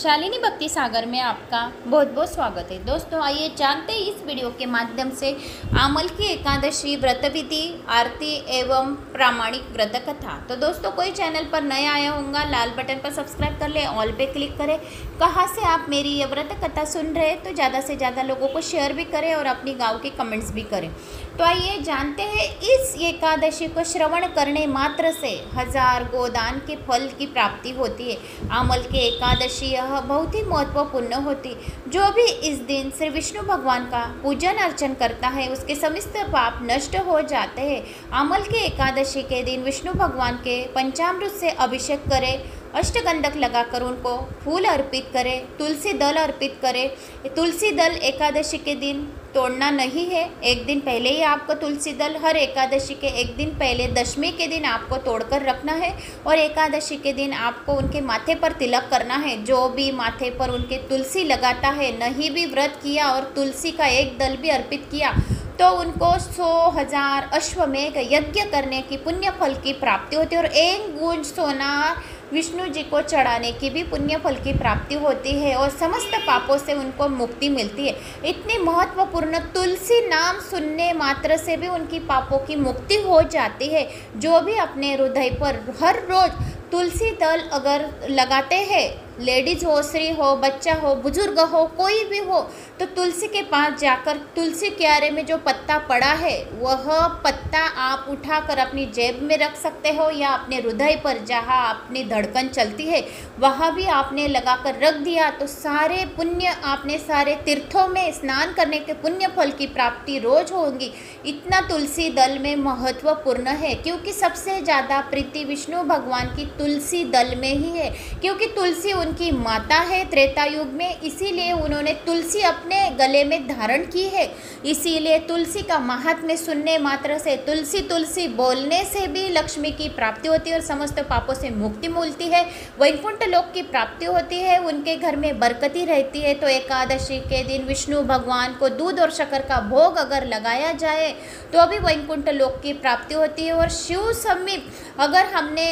शालिनी भक्ति सागर में आपका बहुत बहुत स्वागत है। दोस्तों आइए जानते हैं इस वीडियो के माध्यम से आमल की एकादशी व्रत विधि, आरती एवं प्रामाणिक व्रत कथा। तो दोस्तों कोई चैनल पर नया आया होगा, लाल बटन पर सब्सक्राइब कर ले, ऑल पे क्लिक करें। कहाँ से आप मेरी ये व्रत कथा सुन रहे हैं तो ज़्यादा से ज़्यादा लोगों को शेयर भी करें और अपनी गाँव के कमेंट्स भी करें। तो आइए जानते हैं इस एकादशी को श्रवण करने मात्र से 1000 गोदान के फल की प्राप्ति होती है। आमल की एकादशी यह बहुत ही महत्वपूर्ण होती। जो भी इस दिन श्री विष्णु भगवान का पूजन अर्चन करता है उसके समस्त पाप नष्ट हो जाते हैं। आमल की एकादशी के दिन विष्णु भगवान के पंचामृत से अभिषेक करें, अष्टगंधक लगाकर उनको फूल अर्पित करें, तुलसी दल अर्पित करें। तुलसी दल एकादशी के दिन तोड़ना नहीं है, एक दिन पहले ही आपको तुलसी दल हर एकादशी के एक दिन पहले दशमी के दिन आपको तोड़कर रखना है और एकादशी के दिन आपको उनके माथे पर तिलक करना है। जो भी माथे पर उनके तुलसी लगाता है, नहीं भी व्रत किया और तुलसी का एक दल भी अर्पित किया तो उनको 100,000 अश्वमेघ यज्ञ करने की पुण्य फल की प्राप्ति होती है और एक गूंज सोना विष्णु जी को चढ़ाने की भी पुण्य फल की प्राप्ति होती है और समस्त पापों से उनको मुक्ति मिलती है। इतनी महत्वपूर्ण तुलसी नाम सुनने मात्र से भी उनकी पापों की मुक्ति हो जाती है। जो भी अपने हृदय पर हर रोज तुलसी दल अगर लगाते हैं, लेडीज हो, स्त्री हो, बच्चा हो, बुजुर्ग हो, कोई भी हो, तो तुलसी के पास जाकर तुलसी क्यारे में जो पत्ता पड़ा है वह पत्ता आप उठाकर अपनी जेब में रख सकते हो या अपने हृदय पर जहाँ अपनी धड़कन चलती है वहाँ भी आपने लगाकर रख दिया तो सारे पुण्य, आपने सारे तीर्थों में स्नान करने के पुण्य फल की प्राप्ति रोज होगी। इतना तुलसी दल में महत्वपूर्ण है क्योंकि सबसे ज़्यादा प्रीति विष्णु भगवान की तुलसी दल में ही है, क्योंकि तुलसी उनकी माता है त्रेता युग में, इसीलिए उन्होंने तुलसी अपने गले में धारण की है। इसीलिए तुलसी का महात्म्य सुनने मात्र से, तुलसी तुलसी बोलने से भी लक्ष्मी की प्राप्ति होती है और समस्त पापों से मुक्ति मिलती है, वैकुंठ लोक की प्राप्ति होती है, उनके घर में बरकती रहती है। तो एकादशी के दिन विष्णु भगवान को दूध और शक्कर का भोग अगर लगाया जाए तो भी वैकुंठ लोक की प्राप्ति होती है और शिव समीप अगर हमने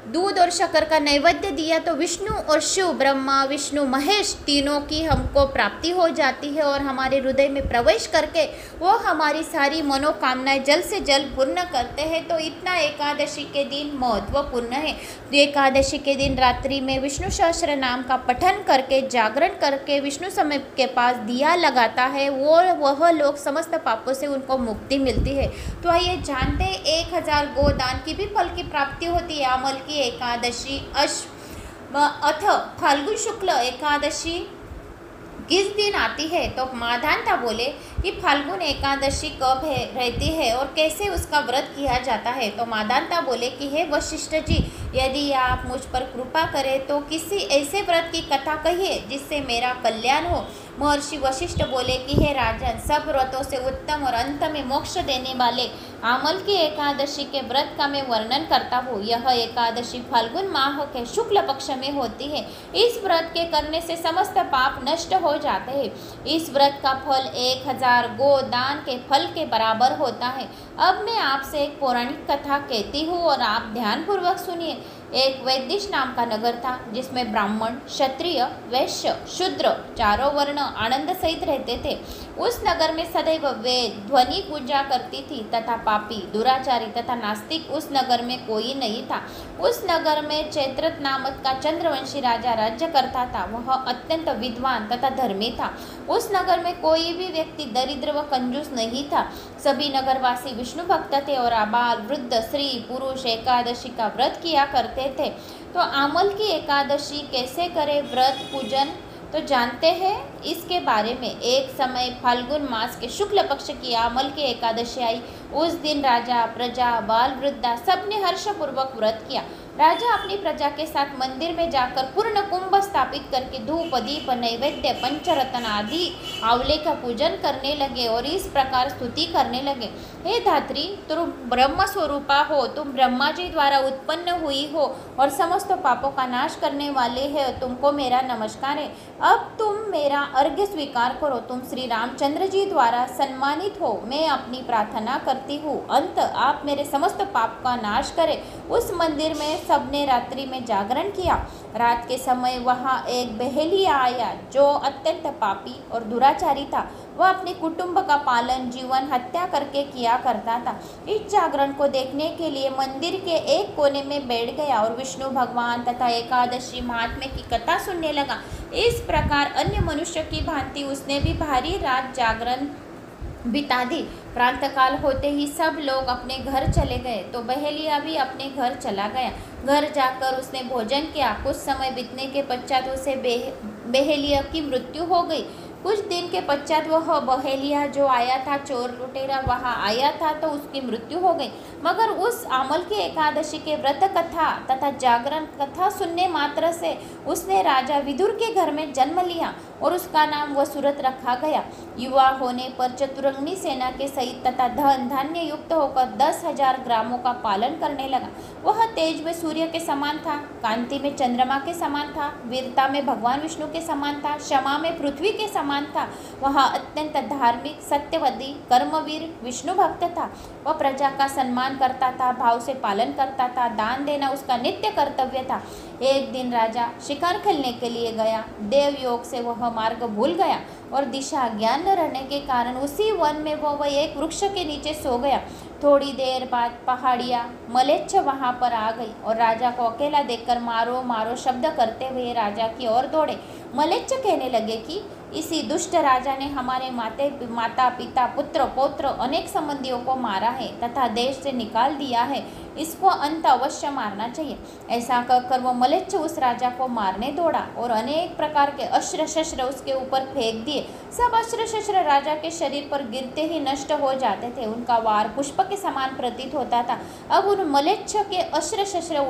दूध और शक्कर का नैवेद्य दिया तो विष्णु और शिव, ब्रह्मा विष्णु महेश तीनों की हमको प्राप्ति हो जाती है और हमारे हृदय में प्रवेश करके वो हमारी सारी मनोकामनाएं जल्द से जल्द पूर्ण करते हैं। तो इतना एकादशी के दिन महत्वपूर्ण है। तो एकादशी के दिन रात्रि में विष्णु सहस्त्र नाम का पठन करके, जागरण करके विष्णु समय के पास दिया लगाता है वह लोग समस्त पापों से उनको मुक्ति मिलती है। तो आइए जानते हैं 1000 गोदान की भी फल की प्राप्ति होती है। आमल की एकादशी अथ फाल्गुन शुक्ल एकादशी किस दिन आती है? तो माधानता बोले कि फाल्गुन एकादशी कब रहती है और कैसे उसका व्रत किया जाता है? तो माधानता बोले कि हे वशिष्ठ जी, यदि आप मुझ पर कृपा करें तो किसी ऐसे व्रत की कथा कहिए जिससे मेरा कल्याण हो। महर्षि वशिष्ठ बोले कि हे राजन, सब व्रतों से उत्तम और अंत में मोक्ष देने वाले आमल की एकादशी के व्रत का मैं वर्णन करता हूँ। यह एकादशी फाल्गुन माह के शुक्ल पक्ष में होती है। इस व्रत के करने से समस्त पाप नष्ट हो जाते हैं। इस व्रत का फल 1000 गोदान के फल के बराबर होता है। अब मैं आपसे एक पौराणिक कथा कहती हूँ और आप ध्यानपूर्वक सुनिए। एक वैदिश नाम का नगर था जिसमें ब्राह्मण, क्षत्रिय, वैश्य, शूद्र चारों वर्ण आनंद सहित रहते थे। उस नगर में सदैव वेद ध्वनि पूजा करती थी तथा पापी, दुराचारी तथा नास्तिक उस नगर में कोई नहीं था। उस नगर में चैत्रत नामक का चंद्रवंशी राजा राज्य करता था। वह अत्यंत विद्वान तथा धर्मी था। उस नगर में कोई भी व्यक्ति दरिद्र व कंजूस नहीं था। सभी नगरवासी विष्णु भक्त थे और आबाल, वृद्ध, स्त्री, पुरुष एकादशी का व्रत किया करते थे। तो आमल की एकादशी कैसे करें व्रत पूजन तो जानते हैं इसके बारे में। एक समय फाल्गुन मास के शुक्ल पक्ष की आमल की एकादशी आई। उस दिन राजा, प्रजा, बाल, वृद्धा सबने हर्षपूर्वक व्रत किया। राजा अपनी प्रजा के साथ मंदिर में जाकर पूर्ण कुंभ स्थापित करके धूप, दीप, नैवेद्य, पंचरत्न आदि आंवले का पूजन करने लगे और इस प्रकार स्तुति करने लगे। हे धात्री, तुम ब्रह्म स्वरूपा हो, तुम ब्रह्मा जी द्वारा उत्पन्न हुई हो और समस्त पापों का नाश करने वाले हो, तुमको मेरा नमस्कार है। अब तुम मेरा अर्घ्य स्वीकार करो। तुम श्री रामचंद्र जी द्वारा सम्मानित हो। मैं अपनी प्रार्थना करती हूँ, अंत आप मेरे समस्त पाप का नाश करें। उस मंदिर में सबने रात्रि में जागरण किया। रात के समय वहाँ एक बहेलिया आया जो अत्यंत पापी और दुराचारी था। वह अपने कुटुंब का पालन जीवन हत्या करके किया करता था। इस जागरण को देखने के लिए मंदिर के एक कोने में बैठ गया और विष्णु भगवान तथा एकादशी महात्म्य की कथा सुनने लगा। इस प्रकार अन्य मनुष्य की भांति उसने भी भारी रात जागरण बिता दी। प्रातःकाल होते ही सब लोग अपने घर चले गए तो बहेलिया भी अपने घर चला गया। घर जाकर उसने भोजन किया। कुछ समय बीतने के पश्चात उसे बहेलिया की मृत्यु हो गई। कुछ दिन के पश्चात वह बहेलिया जो आया था, चोर लुटेरा वहाँ आया था, तो उसकी मृत्यु हो गई। मगर उस आमल की एकादशी के व्रत कथा तथा जागरण कथा सुनने मात्र से उसने राजा विदुर के घर में जन्म लिया और उसका नाम वसुरथ रखा गया। युवा होने पर चतुरंगिनी सेना के सहित तथा धन धान्य युक्त होकर 10,000 ग्रामों का पालन करने लगा। वह तेज में सूर्य के समान था, कांति में चंद्रमा के समान था, वीरता में भगवान विष्णु के समान था, क्षमा में पृथ्वी के समान था। वह अत्यंत धार्मिक, सत्यवती, कर्मवीर, विष्णु भक्त था। वह प्रजा का सम्मान करता था, भाव से पालन करता था, दान देना उसका नित्य कर्तव्य था। एक दिन राजा शिकार खेलने के लिए गया। देव योग से वह मार्ग भूल गया और दिशा ज्ञान न रहने के कारण उसी वन में वह एक वृक्ष के नीचे सो गया। थोड़ी देर बाद पहाड़िया मलेच्छ वहां पर आ गई और राजा को अकेला देखकर मारो मारो शब्द करते हुए राजा की ओर दौड़े। मलेच्छ कहने लगे कि इसी दुष्ट राजा ने हमारे माता पिता पुत्र पौत्र अनेक संबंधियों को मारा है तथा देश से निकाल दिया है। इसको अंत अवश्य मारना चाहिए। ऐसा कहकर वो मलेच्छ उस राजा को मारने दौड़ा और अनेक प्रकार के अस्त्र शस्त्र उसके ऊपर फेंक दिए। सब अस्त्र शस्त्र राजा के शरीर पर गिरते ही नष्ट हो जाते थे। उनका वार पुष्प के समान प्रतीत होता था। अब उन मलेच्छ के अस्त्र शस्त्र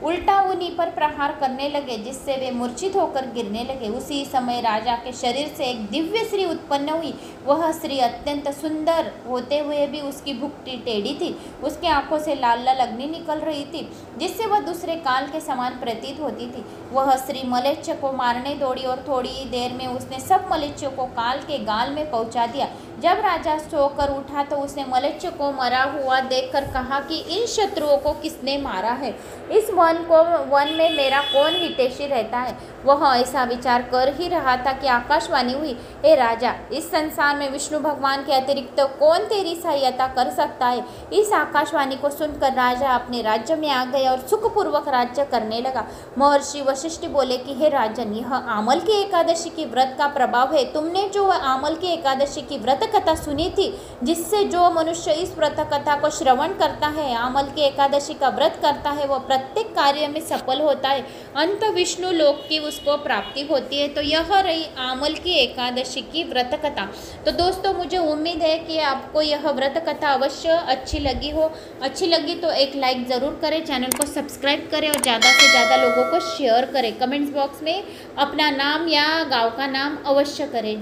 उल्टा उन्हीं पर प्रहार करने लगे, जिससे वे मूर्छित होकर गिरने लगे। उसी समय राजा के शरीर से एक दिव्य स्त्री उत्पन्न हुई। वह स्त्री अत्यंत सुंदर होते हुए भी उसकी भुक्ति टेढ़ी थी। उसकी आंखों से लाल लाल अग्नि निकल रही थी, जिससे वह दूसरे काल के समान प्रतीत होती थी। वह स्त्री मलेच्छ को मारने दौड़ी और थोड़ी ही देर में उसने सब मलेच्छों को काल के गाल में पहुंचा दिया। जब राजा सोकर उठा तो उसने मलेच्छ को मरा हुआ देखकर कहा कि इन शत्रुओं को किसने मारा है? इस वन में मेरा कौन हितैषी रहता है? वह ऐसा विचार कर ही रहा था कि आकाशवाणी हुई, हे राजा, इस संसार में विष्णु भगवान के अतिरिक्त कौन तेरी सहायता कर सकता है? इस आकाशवाणी को सुनकर राजा अपने राज्य में आ गया और सुखपूर्वक राज्य करने लगा। महर्षि वशिष्ठ बोले कि हे राजन, यह आमल की एकादशी की व्रत का प्रभाव है। तुमने जो आमल की एकादशी की व्रत कथा सुनी थी, जिससे जो मनुष्य इस व्रत कथा को श्रवण करता है, आमल की एकादशी का व्रत करता है, वह प्रत्येक कार्य में सफल होता है, अंत विष्णु लोक की उसको प्राप्ति होती है। तो यह रही आमल की एकादशी की व्रत कथा। तो दोस्तों, मुझे उम्मीद है कि आपको यह व्रत कथा अवश्य अच्छी लगी हो। अच्छी लगी तो एक लाइक ज़रूर करें, चैनल को सब्सक्राइब करें और ज़्यादा से ज़्यादा लोगों को शेयर करें। कमेंट्स बॉक्स में अपना नाम या गाँव का नाम अवश्य करें।